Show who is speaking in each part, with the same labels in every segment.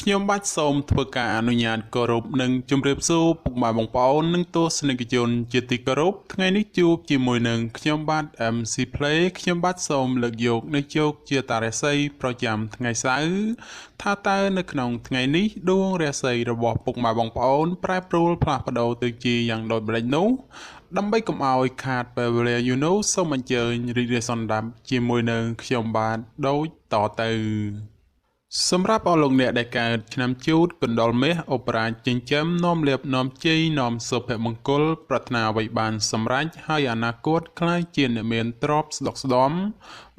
Speaker 1: ខ្ញុំបាទសូមធ្វើការអនុញ្ញាតគោរពនិងជម្រាបសួរពុកម៉ែបងប្អូននិងទស្សនិកជនជាទីគោរពថ្ងៃនេះជួបជាមួយនឹងខ្ញុំបាទ MC Play ខ្ញុំបាទសូមលើកយកនៅជោគជាតារាសីប្រចាំថ្ងៃសៅរ៍ថាតើនៅក្នុងថ្ងៃនេះដួងរាសីរបស់ពុកម៉ែបងប្អូនប្រែប្រួលផ្លាស់ប្ដូរទៅជាយ៉ាងដូចម្តេចនោះដើម្បីកុំឲ្យខាតពេលវេលាសូមអញ្ជើញរីករាយសន្តាប់ជាមួយនឹងខ្ញុំបាទដូចតទៅសម្រាប់អស់លោកអ្នកដែលកើតឆ្នាំជូតកណ្ដុរមេឃអូបរ៉ាចិញ្ចឹមនាំលៀបនាំជ័យនាំសុភមង្គលប្រាថ្នាអ្វីបានសម្រេចហើយអនាគតក្លាយជាអ្នកមានទ្រព្យស្ដុកស្ដំ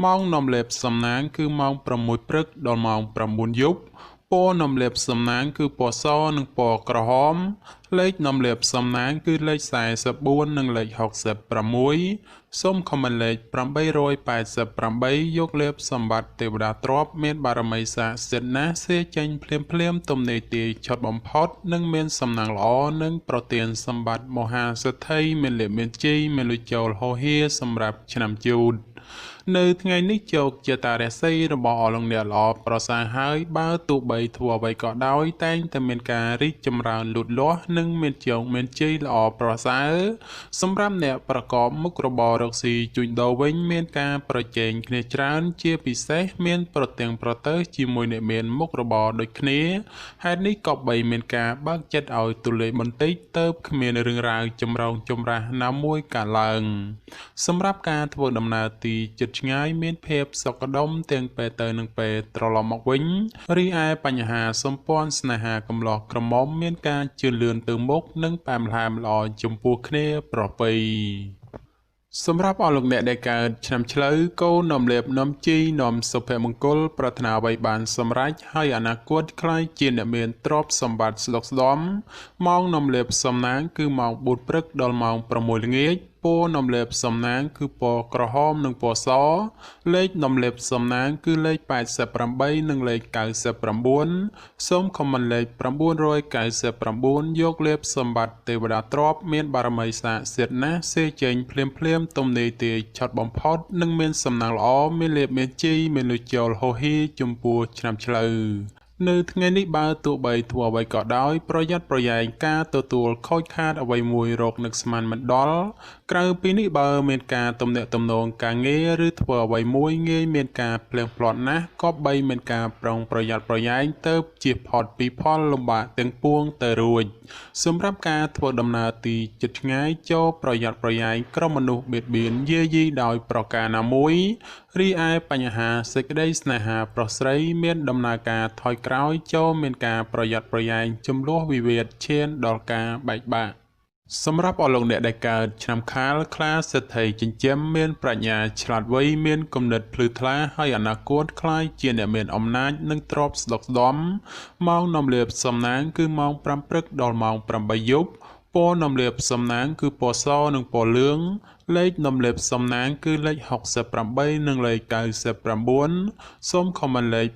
Speaker 1: ម៉ោងនាំលៀបសំណាងគឺម៉ោង6ព្រឹកដល់ម៉ោង9យប់ពណ៌នាំលៀបសំណាងគឺពណ៌សនិងពណ៌ក្រហមលេខនាំលៀបសំណាងគឺលេខ44និងលេខ66សូមខមមិនលេខ888យកលៀបសម្បត្តិទេវតាទ្រព្យមានបារមីស័ក្តិសិទ្ធិណាស់សេចេញភ្លាមទំនេរទាយឆុតបំផុតនិងមានសំណាងល្អនិងប្រទានសម្បត្តិមហាសេដ្ឋីមានលៀបមានជ័យមានលុយចូលហោហៀសម្រាប់ឆ្នាំជូតនៅថ្ងៃនេះជោគជាតារាសីរបស់អស់លោកអ្នកល្អប្រសើរហើយបើទោះបីធ្វើអ្វីក៏ដោយតែងតែមានការរីកចម្រើនលូតលាស់និងមានជោគមានជ័យល្អប្រសើរសម្រាប់អ្នកប្រកបមុខរបររកស៊ីជួញដូរវិញមានការប្រជែងគ្នាច្រើនជាពិសេសមានប្រទាំងប្រទើជាមួយអ្នកមានមុខរបរដូចគ្នាហេតុនេះក៏បីមានការបើកចិត្តឲ្យទូលេបន្តិចទៅគ្មានរឿងរ៉ាវចម្រូងចម្រាសណាមួយកើតឡើងសម្រាប់ការធ្វើដំណើរទីចិត្តឆ្ងាយមានភាពសុខដុមទាំងពេលទៅនិងពេលត្រឡប់មកវិញរីឯបញ្ហាសម្ព័ន្ធស្នេហាកំឡោះក្រមុំមានការជឿនលឿនទៅមុខនិងផ្អែមល្ហែមល្អចំពោះគ្នាប្រពៃសម្រាប់អស់លោកអ្នកដែលកើតឆ្នាំឆ្លូវកូននាំលៀបនាំជ័យនាំសុភមង្គលប្រាថ្នាអ្វីបានសម្រេចហើយអនាគតក្លាយជាអ្នកមានទ្រព្យសម្បត្តិស្ដុកស្ដំម៉ោងនាំលៀបសំណាងគឺម៉ោង4ព្រឹកដល់ម៉ោង6ល្ងាចពណ៌នាំលៀបសំណាងគឺពណ៌ក្រហមនិងពណ៌សលេខនាំលៀបសំណាងគឺលេខ88និងលេខ99សូមខមមិនលេខ999យកលៀបសម្បត្តិទេវតាទ្រព្យមានបារមីស័ក្តិសិទ្ធិណាស់សេចេញភ្លាមទំនេរទាយឆុតបំផុតនិងមានសំណាងល្អមានលៀបមានជ័យមានលុយចូលហោហៀចំពោះឆ្នាំឆ្លូវនៅថ្ងៃនេះបើទោះបីធ្វើអ្វីក៏ដោយប្រយ័ត្នប្រយែងការទទួលខូចខាតអ្វីមួយរកនឹកស្មានមិនដល់ក្រៅពីនេះបើមានការទំនាក់ទំនងការងារឬធ្វើអ្វីមួយងាយមានការភ្លៀងផ្លាត់ណាស់ក៏បីមានការប្រុងប្រយ័ត្នប្រយែងទៅជៀសផុតពីផលលំបាកទាំងពួងទៅរួចសម្រាប់ការធ្វើដំណើរទីជិតឆ្ងាយចូលប្រយ័ត្នប្រយែងក្រុមមនុស្សបៀតបៀនយាយីដោយប្រការណាមួយរីឯបញ្ហាសេចក្តីស្នេហាប្រុសស្រីមានដំណើរការថយក្រោយចូលមានការប្រយ័ត្នប្រយែងចំនួនវិវាទឈានដល់ការបែកបាក់សម្រាប់អស់លោកអ្នកដែលកើតឆ្នាំខាលខ្លាសេដ្ឋីចិញ្ចឹមមានប្រាជ្ញាឆ្លាតវៃមានគំនិតភ្លឺថ្លាហើយអនាគតក្លាយជាអ្នកមានអំណាចនិងទ្រព្យស្ដុកស្ដំម៉ោងនាំលៀបសំណាងគឺម៉ោង5ព្រឹកដល់ម៉ោង8យប់ពណ៌នាំលៀបសំណាងគឺពណ៌សនិងពណ៌លឿងលេខនាំលៀបសំណាងគឺលេខ68និងលេខ99សូមខមមិនលេខ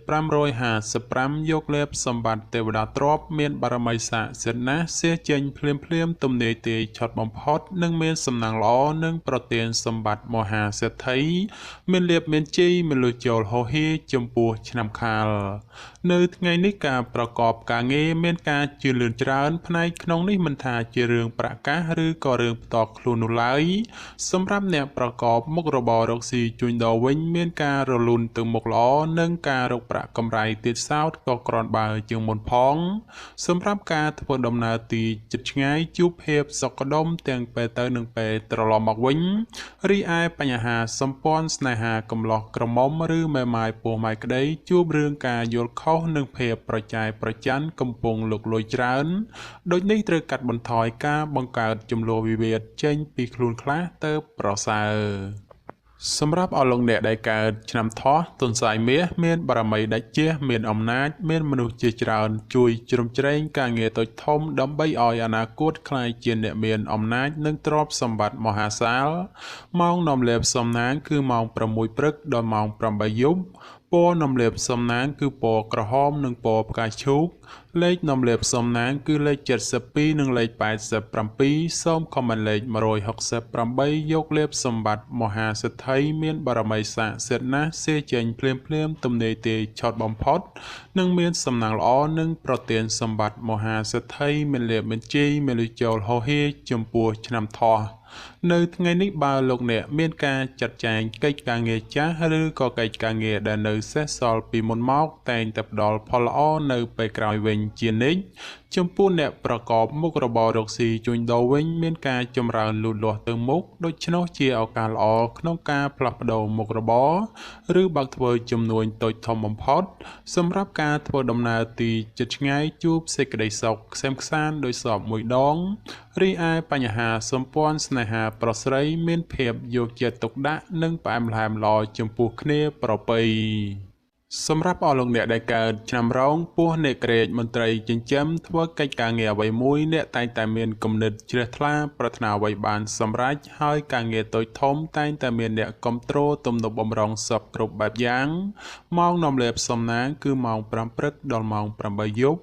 Speaker 1: 555យកលៀបសម្បត្តិទេវតាទ្រព្យមានបារមីស័ក្តិសិទ្ធិណាស់សេចេញភ្លាមទំនេរទាយឆុតបំផុតនិងមានសំណាងល្អនិងប្រទានសម្បត្តិមហាសេដ្ឋីមានលៀបមានជ័យមានលុយចូលហោហៀចំពោះឆ្នាំខាលនៅថ្ងៃនេះការប្រកបការងារមានការជឿនលឿនច្រើនផ្នែកក្នុងនេះមិនថាជារឿងប្រកាសឬក៏រឿងផ្ទាល់ខ្លួននោះឡើយសម្រាប់អ្នកប្រកបមុខរបររកស៊ីជួញដូរវិញមានការរលូនទៅមុខល្អនិងការរកប្រាក់កម្រៃទៀតសោតក៏គ្រាន់បើជាងមុនផងសម្រាប់ការធ្វើដំណើរទីជិតឆ្ងាយជួបភាពសុខដុមទាំងពេលទៅនិងពេលត្រឡប់មកវិញរីឯបញ្ហាសម្ព័ន្ធស្នេហាកំឡោះក្រមុំឬមេម៉ាយពោះម៉ាយក្តីជួបរឿងការយល់ខុសនិងភាពប្រចែកប្រច័ណ្ឌកំពុងលុកលុយច្រើនដូចនេះត្រូវកាត់បន្ថយការបង្កើតចំនួនវិវាទចេញពីខ្លួនខ្លះទៅប្រសើរសម្រាប់អស់លោកអ្នកដែលកើតឆ្នាំថោះទុនសាយមាសមានបារមីដាច់ជះមានអំណាចមានមនុស្សជាច្រើនជួយជ្រោមជ្រែងការងារតូចធំដើម្បីឲ្យអនាគតក្លាយជាអ្នកមានអំណាចនិងទ្រព្យសម្បត្តិមហាសាលម៉ោងនាំលៀបសំណាងគឺម៉ោង6ព្រឹកដល់ម៉ោង8យប់ ពណ៌នំលាបសំណាងគឺពណ៌ក្រហមនិងពណ៌ផ្កាឈូកលេខនំលាបសំណាងគឺលេខ72និងលេខ87សូមខមមិនលេខ168យកលេបសម្បត្តិមហាសិទ្ធិមានបារមីស័ក្តិសិទ្ធិណាស់សេចេញភ្លាមទំនេរទេឆត់បំផុតនិងមានសំណាងល្អនិងប្រទានសម្បត្តិមហាសិទ្ធិមានលេបបញ្ជីមានលុយចូលហោហៀចំពោះឆ្នាំថោះនៅថ្ងៃនេះបើលោកអ្នកមានការចាត់ចែងកិច្ចការងារចាស់ឬក៏កិច្ចការងារដែលនៅសេសសល់ពីមុនមកតែងតែផ្ដល់ផលល្អនៅពេលក្រោយវិញជានិច្ចចំពោះអ្នកប្រកបមុខរបររកស៊ីជួញដូរវិញមានការចម្រើនលូតលាស់ទៅមុខដូច្នោះជាឱកាសល្អក្នុងការផ្លាស់ប្ដូរមុខរបរឬបើកធ្វើចំនួនតូចធំបំផុតសម្រាប់ការធ្វើដំណើរទីជិតឆ្ងាយជួបសេចក្តីសុខក្សេមក្សាន្តដោយសពមួយដងរីឯបញ្ហាសម្ព័ន្ធស្នេហាប្រុសស្រីមានភាពយកចិត្តទុកដាក់និងផ្អែមល្ហែមល្អចំពោះគ្នាប្រពៃសម្រាប់អស់លោកអ្នកដែលកើតឆ្នាំរោងពោះអ្នកក្រេតមន្ត្រីចិញ្ចឹមធ្វើកិច្ចការងារអ្វីមួយអ្នកតែងតែមានគំនិតជ្រះថ្លាប្រាថ្នាអ្វីបានសម្រេចហើយការងារតូចធំតែងតែមានអ្នកគ្រប់គ្រងទំនុកបំរុងសពគ្រប់បែបយ៉ាងម៉ោងនាំលេបសំណាងគឺម៉ោង5ព្រឹកដល់ម៉ោង8យប់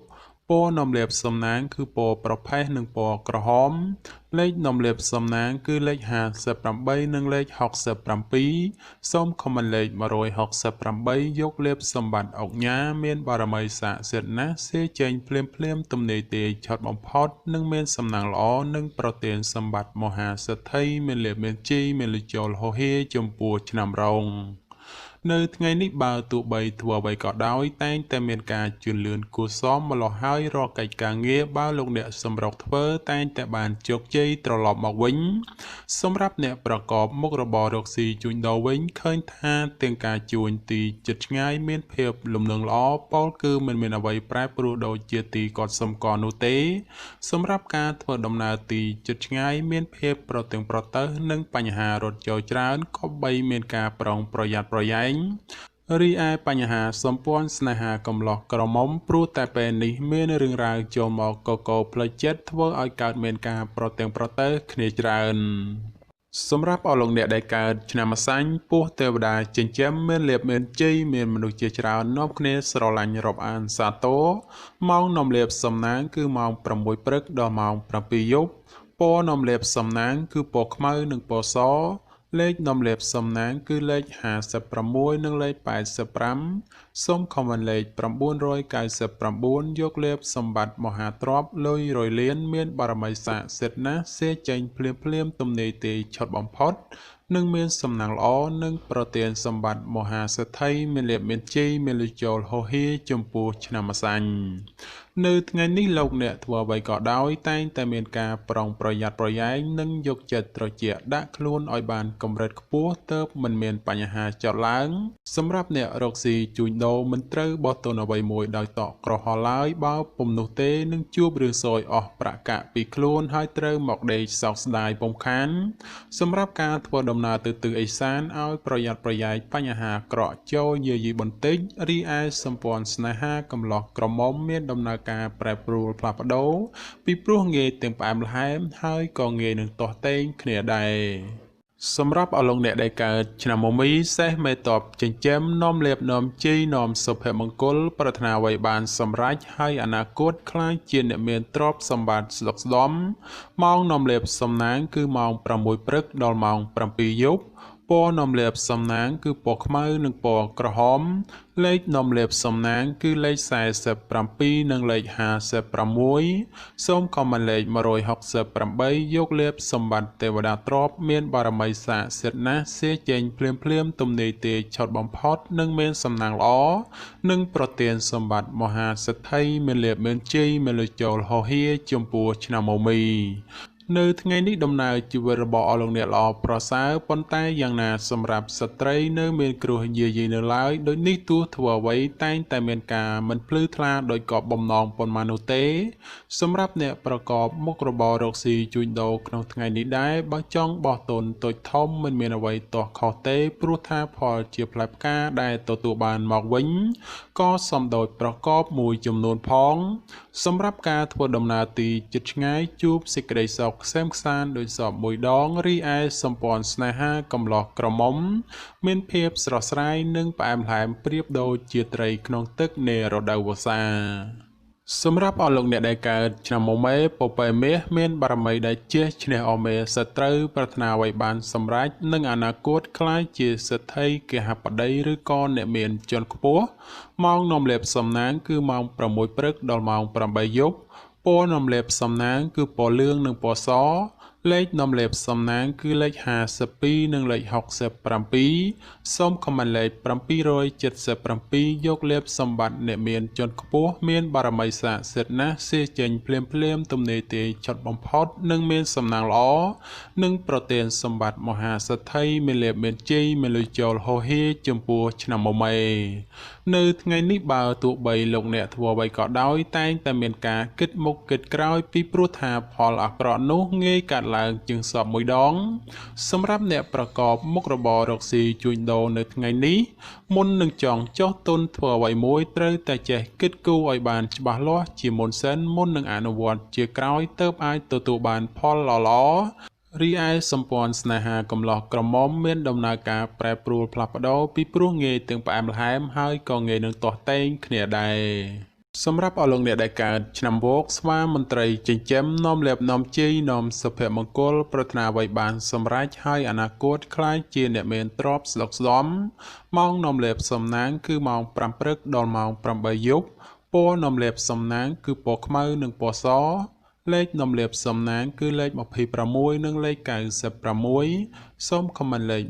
Speaker 1: ពណ៌នំលាបសំណាងគឺពណ៌ប្រផេះនិងពណ៌ក្រហមលេខនំលាបសំណាងគឺលេខ58និងលេខ67សូមខមមិនលេខ168យកលេបសម្បត្តិអុកញ៉ាមានបារមីស័ក្តិសិទ្ធិណាស់សេចេញភ្លាមទំនេរទេឆត់បំផុតនិងមានសំណាងល្អនិងប្រទានសម្បត្តិមហាសិទ្ធិមានលេបមានជីមានលុយចូលហោហៀចំពោះឆ្នាំរោងនៅថ្ងៃនេះបើទោះបីធ្វើអ្វីក៏ដោយតែងតែមានការជឿនលឿនគួរសមម្លោះហើយរាល់កិច្ចការងារបើលោកអ្នកសម្រុកធ្វើតែងតែបានជោគជ័យត្រឡប់មកវិញសម្រាប់អ្នកប្រកបមុខរបររកស៊ីជួញដូរវិញឃើញថាទាំងការជួញទីជិតឆ្ងាយមានភាពលំនឹងល្អពោលគឺមិនមានអ្វីប្រែប្រួលដូចជាទីគាត់សម្គាល់នោះទេសម្រាប់ការធ្វើដំណើរទីជិតឆ្ងាយមានភាពប្រទាំងប្រទើសនិងបញ្ហារត់ចូលច្រើនក៏បីមានការប្រុងប្រយ័ត្នប្រយែងរីឯបញ្ហាសម្ព័ន្ធស្នេហាកំឡោះក្រមុំព្រោះតែពេលនេះមានរឿងរ៉ាវចូលមកកកផ្លូវចិត្តធ្វើឲ្យកើតមានការប្រទាំងប្រទើសគ្នាច្រើនសម្រាប់អស់លោកអ្នកដែលកើតឆ្នាំម្សាញ់ពោះទេវតាចិញ្ចឹមមានលៀបមានជ័យមានមនុស្សជាច្រើននាំគ្នាស្រឡាញ់រាប់អានសាទរម៉ោងនាំលៀបសំណាងគឺម៉ោង6ព្រឹកដល់ម៉ោង7យប់ពណ៌នាំលៀបសំណាងគឺពណ៌ខ្មៅនិងពណ៌សលេខនំលេបសំណាងគឺលេខ56និងលេខ85សូមខមមិនលេខ999យកលេបសម្បត្តិមហាទ្រព្យលុយរយលានមានបារមីស័ក្តិសិទ្ធិណាស់សេចេញភ្លាមទំនេរទេឆត់បំផុតនិងមានសំណាងល្អនិងប្រទានសម្បត្តិមហាសិទ្ធិមានលៀបមានជ័យមានលុយចូលហោហៀចំពោះឆ្នាំម្សាញ់នៅថ្ងៃនេះលោកអ្នកធ្វើអ្វីក៏ដោយតែងតែមានការប្រុងប្រយ័ត្នប្រយែងនិងយកចិត្តត្រជាក់ដាក់ខ្លួនឲ្យបានកម្រិតខ្ពស់ទើបមិនមានបញ្ហាចោទឡើងសម្រាប់អ្នករកស៊ីជួញដូរមិនត្រូវបោះទុនអ្វីមួយដោយតក់ក្រហល់ឡើយបើពុំនោះទេនឹងជួបរឿងសោយអស់ប្រាក់កាក់ពីខ្លួនហើយត្រូវមកដេកសោកស្ដាយពុំខានសម្រាប់ការធ្វើដំណើរទៅទិសឦសានឲ្យប្រយ័ត្នប្រយែងបញ្ហាក្រក់ចូលយាយីបន្តិចរីឯសម្ព័ន្ធស្នេហាកំឡោះក្រមុំមានដំណើរការប្រែប្រួលផ្លាស់ប្ដូរពីព្រោះងាយទាំងផ្អែមល្ហែមហើយក៏ងាយនឹងទាស់ទែងគ្នាដែរសម្រាប់អស់លោកអ្នកដែលកើតឆ្នាំមុំមីសេះមេតបចិញ្ចឹមនាំលៀបនាំជ័យនាំសុភមង្គលប្រាថ្នាអ្វីបានសម្រេចហើយអនាគតខ្លាចជាអ្នកមានទ្រព្យសម្បត្តិស្ដុកស្ដំម៉ោងនាំលៀបសំណាងគឺម៉ោង6ព្រឹកដល់ម៉ោង7យប់ពណ៌នាំលៀបសំណាងគឺពណ៌ខ្មៅនិងពណ៌ក្រហមលេខនាំលៀបសំណាងគឺលេខ47និងលេខ56សូមខមមិនលេខ168យកលៀបសម្បត្តិទេវតាទ្រព្យមានបារមីស័ក្តិសិទ្ធិណាស់សេចេញភ្លាមទំនេរទេឆត់បំផុតនិងមានសំណាងល្អនិងប្រទានសម្បត្តិមហាសិទ្ធិមានលៀបមានជ័យមានលុយចូលហោហៀចំពោះឆ្នាំមុំមីនៅថ្ងៃនេះដំណើរជីវិតរបស់អស់លោកអ្នកល្អប្រសើរប៉ុន្តែយ៉ាងណាសម្រាប់ស្ត្រីនៅមានគ្រោះយាយីនៅឡើយដូចនេះទោះធ្វើអ្វីតែងតែមានការមិនភ្លឺថ្លាដោយក៏បំណងប៉ុន្មាននោះទេសម្រាប់អ្នកប្រកបមុខរបររកស៊ីជួញដូរក្នុងថ្ងៃនេះដែរបើចង់បោះទុនតូចធំមិនមានអ្វីទាស់ខុសទេព្រោះថាផលជាផ្លែផ្កាដែលទទួលបានមកវិញក៏សំដូចប្រកបមួយចំនួនផងសម្រាប់ការធ្វើដំណើរទីជិតឆ្ងាយជួបសេចក្តីសុខ ខ្សែមខ្សានដោយសពមួយដងរីឯសម្ព័ន្ធស្នេហាកំឡោះក្រមុំមានភាពស្រស់ស្រាយនិងផ្អែមល្ហែមប្រៀបដូចជាត្រីក្នុងទឹកនៃរដូវវស្សាសម្រាប់អស់លោកអ្នកដែលកើតឆ្នាំមុំមេពពែមាសមានបារមីដែលជះឈ្នះអមេសត្រូវប្រាថ្នាអ្វីបានសម្រេចនិងអនាគតក្លាយជាសេដ្ឋីគេហបតីឬក៏អ្នកមានជាន់ខ្ពស់ម៉ោងនាំលេបសំណាងគឺម៉ោង6ព្រឹកដល់ម៉ោង8យប់ពណ៌នាំលេបសំណាងគឺពណ៌លឿងនិងពណ៌សលេខនាំលេបសំណាងគឺលេខ52និងលេខ67សូមខមមិនលេខ777យកលេបសម្បត្តិអ្នកមានជាន់ខ្ពស់មានបារមីស័ក្តិសិទ្ធិណាស់សេចេញភ្លាមទំនេរទេឆុតបំផុតនិងមានសំណាងល្អនិងប្រទានសម្បត្តិមហាសេដ្ឋីមានលេបមានជ័យមានលុយចូលហោហៀចំពោះឆ្នាំមុំមេនៅថ្ងៃនេះបើទោះបីលោកអ្នកធ្វើអ្វីក៏ដោយតែងតែមានការគិតមុខគិតក្រោយពីព្រោះថាផលអាក្រក់នោះងាយកាត់ឡើងជាងសពមួយដងសម្រាប់អ្នកប្រកបមុខរបររកស៊ីជួញដូរនៅថ្ងៃនេះមុននឹងចង់ចោះទុនធ្វើអ្វីមួយត្រូវតែចេះគិតគូរឲ្យបានច្បាស់លាស់ជាមុនសិនមុននឹងអនុវត្តជាក្រោយទើបអាចទទួលបានផលល្អរីឯសម្ព័ន្ធស្នេហាកំឡោះក្រមុំមានដំណើរការប្រែប្រួលផ្លាស់ប្ដូរពីព្រោះងាយទាំងផ្អែមល្ហែមហើយក៏ងាយនឹងទាស់ទែងគ្នាដែរសម្រាប់អស់លោកអ្នកដែលកើតឆ្នាំវោកស្វាមន្ត្រីចិញ្ចឹមនាំលេបនាំជ័យនាំសុភមង្គលប្រាថ្នាអ្វីបានសម្រេចហើយអនាគតខ្លាយជាអ្នកមានទ្រព្យស្ដុកស្ដម្ភម៉ោងនាំលេបសំណាងគឺម៉ោង5ព្រឹកដល់ម៉ោង8យប់ពណ៌នាំលេបសំណាងគឺពណ៌ខ្មៅនិងពណ៌សលេខនាំលេបសំណាងគឺលេខ26និងលេខ96សូមខមមិនលេខ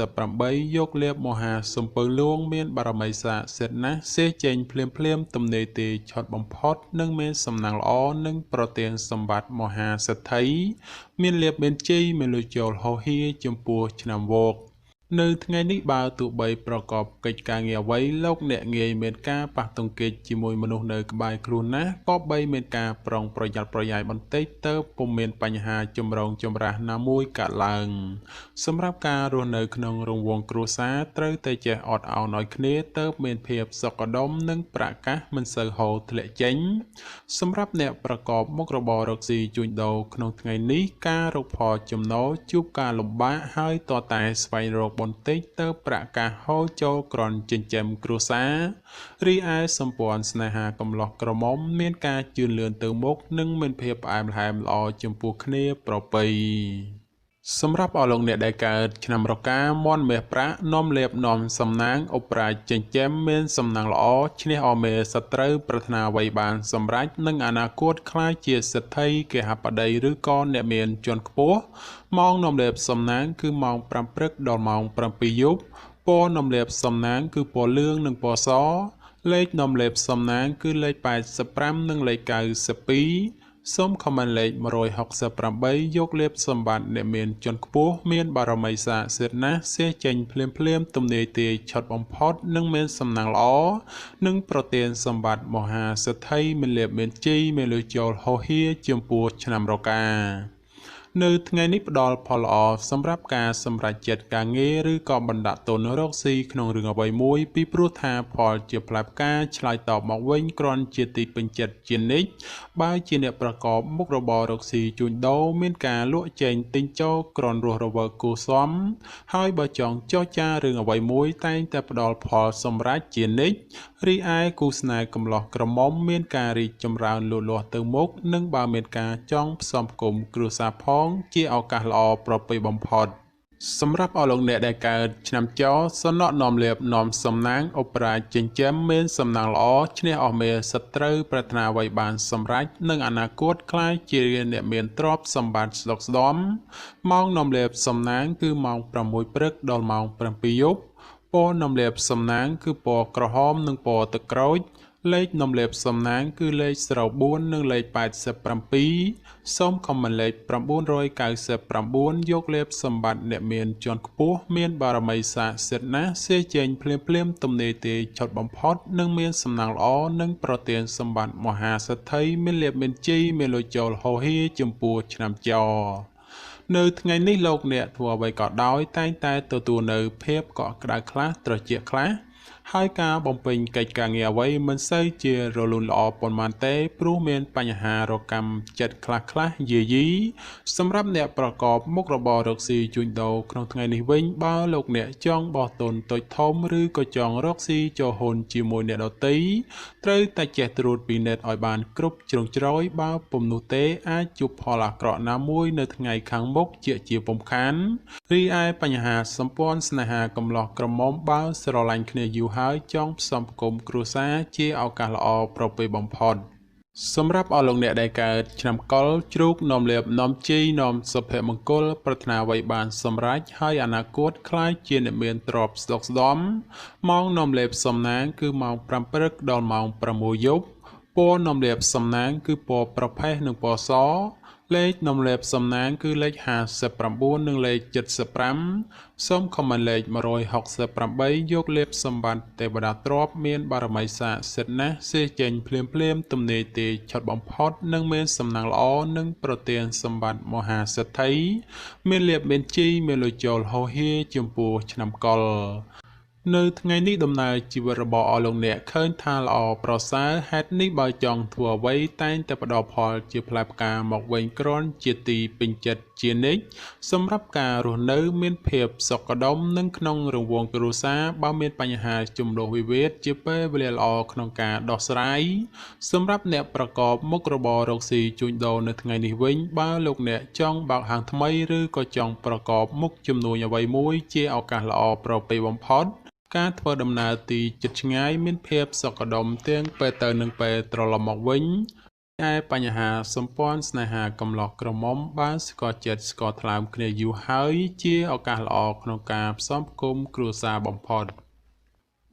Speaker 1: 168យកលេបមហាសំពៅលួងមានបារមីស័ក្តិសិទ្ធិណាស់សេចេញភ្លាមទំនេរទេឆុតបំផុតនិងមានសំណាងល្អនិងប្រទានសម្បត្តិមហាសេដ្ឋីមានលេបមានជ័យមានលុយចូលហោហៀចំពោះឆ្នាំវោកនៅថ្ងៃនេះបើទោះបីប្រកបកិច្ចការងារអ្វីលោកអ្នកងាយមានការប៉ះទង្គិចជាមួយមនុស្សនៅក្បែរខ្លួនណាក៏បីមានការប្រុងប្រយ័ត្នប្រយែងបន្តិចទៅពុំមានបញ្ហាចម្រូងចម្រាសណាមួយកើតឡើងសម្រាប់ការរស់នៅក្នុងរង្វង់គ្រួសារត្រូវតែចេះអត់ឱនឲ្យគ្នាទៅមានភាពសុខដុមនិងប្រកាសមិនសូវហូរធ្លាក់ចេញសម្រាប់អ្នកប្រកបមុខរបររកស៊ីជួញដូរក្នុងថ្ងៃនេះការរកផលចំណូលជួបការលំបាកហើយតតែស្វែងរកបន្តិចទៅប្រកាសហូរចូលក្រនចិញ្ចឹមគ្រួសាររីឯសម្ព័ន្ធស្នេហាកំឡោះក្រមុំមានការជឿនលឿនទៅមុខនិងមានភាពផ្អែមល្ហែមល្អចំពោះគ្នាប្រពៃសម្រាប់អស់លោកអ្នកដែលកើតឆ្នាំរកាមន់មាសប្រាក់នាំលេបនាំសំណាងឧបរាជចិញ្ចឹមមានសំណាងល្អឈ្នះអមេសត្រូវប្រាថ្នាអ្វីបានសម្រេចនិងអនាគតខ្លាយជាសេដ្ឋីគេហបតីឬក៏អ្នកមានជាន់ខ្ពស់ម៉ោងនាំលេបសំណាងគឺម៉ោង5ព្រឹកដល់ម៉ោង7យប់ពណ៌នាំលេបសំណាងគឺពណ៌លឿងនិងពណ៌សលេខនាំលេបសំណាងគឺលេខ85និងលេខ92សូមខមមិនលេខ168យកលេបសម្បត្តិអ្នកមានជាន់ខ្ពស់មានបារមីស័ក្តិសិទ្ធិណាស់សេចេញភ្លាមទំនេរទេឆុតបំផុតនិងមានសំណាងល្អនិងប្រទានសម្បត្តិមហាសេដ្ឋីមានលេបមានជ័យមានលុយចូលហោហៀចំពោះឆ្នាំរកានៅថ្ងៃនេះផ្ដល់ផលល្អសម្រាប់ការសម្រេចចិត្តការងារឬក៏បណ្ដាក់ទុនរកស៊ីក្នុងរឿងអ្វីមួយពីព្រោះថាផលជាផ្លែផ្កាឆ្លើយតបមកវិញគ្រាន់ជាទីពេញចិត្តជានិច្ចបើជាអ្នកប្រកបមុខរបររកស៊ីជួញដូរមានការលក់ចេញទិញចូលគ្រាន់រស់រវើកគួរសមហើយបើចង់ចរចារឿងអ្វីមួយតែងតែផ្ដល់ផលសម្រេចជានិច្ចរីឯគូស្នេហ៍កំឡោះក្រមុំមានការរីកចម្រើនលូតលាស់ទៅមុខនិងបើមានការចង់ផ្សំផ្គុំគ្រួសារផងជាឱកាសល្អប្រពៃបំផុតសម្រាប់អស់លោកអ្នកដែលកើតឆ្នាំចសំណក់នាំលេបនាំសំណាងឧបរាជចិញ្ចឹមមានសំណាងល្អឈ្នះអស់មេសត្រូវប្រាថ្នាអ្វីបានសម្រេចនិងអនាគតខ្លាយជាអ្នកមានទ្រព្យសម្បត្តិស្ដុកស្ដម្ភម៉ោងនាំលេបសំណាងគឺម៉ោង6ព្រឹកដល់ម៉ោង7យប់ពណ៌នាំលេបសំណាងគឺពណ៌ក្រហមនិងពណ៌ទឹកក្រូចលេខនាំលេបសំណាងគឺលេខ04និងលេខ87សូមខមមិនលេខ999យកលេបសម្បត្តិអ្នកមានជាន់ខ្ពស់មានបារមីស័ក្តិសិទ្ធិណាស់សេចេញភ្លាមទំនេរទេឆុតបំផុតនិងមានសំណាងល្អនិងប្រទានសម្បត្តិមហាសេដ្ឋីមានលេបមានជ័យមានលុយចូលហោហៀចំពោះឆ្នាំចនៅថ្ងៃនេះលោកអ្នកធ្វើអ្វីក៏ដោយតែងតែទទួលនៅភាពកក់ក្ដៅខ្លះត្រជាក់ខ្លះ ហើយការបំពេញកិច្ចការងារអ្វីមិនសូវជារលូនល្អប៉ុន្មានទេព្រោះមានបញ្ហារកម្មចិត្តខ្លះយាយីសម្រាប់អ្នកប្រកបមុខរបររកស៊ីជួញដូរក្នុងថ្ងៃនេះវិញបើលោកអ្នកចង់បោះទុនតូចធំឬក៏ចង់រកស៊ីចូលហ៊ុនជាមួយអ្នកដទៃត្រូវតែចេះត្រួតពិនិត្យឲ្យបានគ្រប់ជ្រុងជ្រោយបើពុំនោះទេអាចជួបផលអាក្រក់ណាមួយនៅថ្ងៃខាងមុខជាពុំខានរីឯបញ្ហាសម្ព័ន្ធស្នេហាកំឡោះក្រមុំបើស្រឡាញ់គ្នាយូរហើយចង់ផ្សំផ្គុំគ្រួសារជាឱកាសល្អប្រពៃបំផុតសម្រាប់អស់លោកអ្នកដែលកើតឆ្នាំកុរជ្រូកនាំលាភនាំជ័យនាំសុភមង្គលប្រាថ្នាអ្វីបានសម្រេចហើយអនាគតខ្លាចជាអ្នកមានទ្រព្យស្ដុកស្ដំម៉ោងនាំលាភសំណាងគឺម៉ោង5ព្រឹកដល់ម៉ោង6យប់ពណ៌នាំលាភសំណាងគឺពណ៌ប្រផេះនិងពណ៌សលេខនាំលាភសំណាងគឺលេខ59និងលេខ75សូមខមមិនលេខ168យកលេខសម្បត្តិទេវតាទ្រព្យមានបារមីស័ក្តិសិទ្ធិណាស់សេចេញភ្លាមទំនេរទេឆត់បំផុតនិងមានសំណាងល្អនិងប្រទានសម្បត្តិមហាសេដ្ឋីមានលាភមានជ័យមានលុយចូលហោហៀចំពោះឆ្នាំកុរនៅថ្ងៃនេះដំណើរជីវិតរបស់អស់លោកអ្នកឃើញថាល្អប្រសើរហេតុនេះបើចង់ធ្វើអ្វីតែងតែផ្ដល់ផលជាផ្លែផ្កាមកវិញគ្រាន់ជាទីពេញចិត្តជានិច្ចសម្រាប់ការរស់នៅមានភាពសុខដុមនិងក្នុងរង្វង់គ្រួសារបើមានបញ្ហាជម្លោះវិវាទជាពេលវេលាល្អក្នុងការដោះស្រាយសម្រាប់អ្នកប្រកបមុខរបររកស៊ីជួញដូរនៅថ្ងៃនេះវិញបើលោកអ្នកចង់បើកហាងថ្មីឬក៏ចង់ប្រកបមុខជំនួញអ្វីមួយជាឱកាសល្អប្រពៃបំផុតការធ្វើដំណើរទីជិតឆ្ងាយមានភាពសុខដុមទាំងពេលទៅនិងពេលត្រឡប់មកវិញតែបញ្ហាសម្ព័ន្ធស្នេហាកំឡោះក្រមុំបានស្គាល់ចិត្តស្គាល់ថ្លើមគ្នាយូរហើយជាឱកាសល្អក្នុងការផ្សំផ្គុំគ្រួសារបំផុត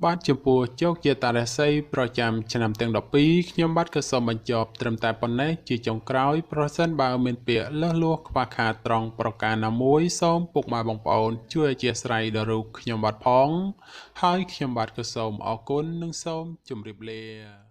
Speaker 1: បាទចំពោះជោគជាតារាសីប្រចាំឆ្នាំទាំង12ខ្ញុំបាទក៏សូមបញ្ចប់ត្រឹមតែប៉ុណ្ណេះជាចុងក្រោយប្រសិនបើមានពាក្យលើសលួសខ្វះខាតត្រង់ប្រការណាមួយសូមពុកម៉ែបងប្អូនជួយអធិស្ឋានដល់រូបខ្ញុំបាទផងហើយខ្ញុំបាទក៏សូមអរគុណនិងសូមជម្រាបលា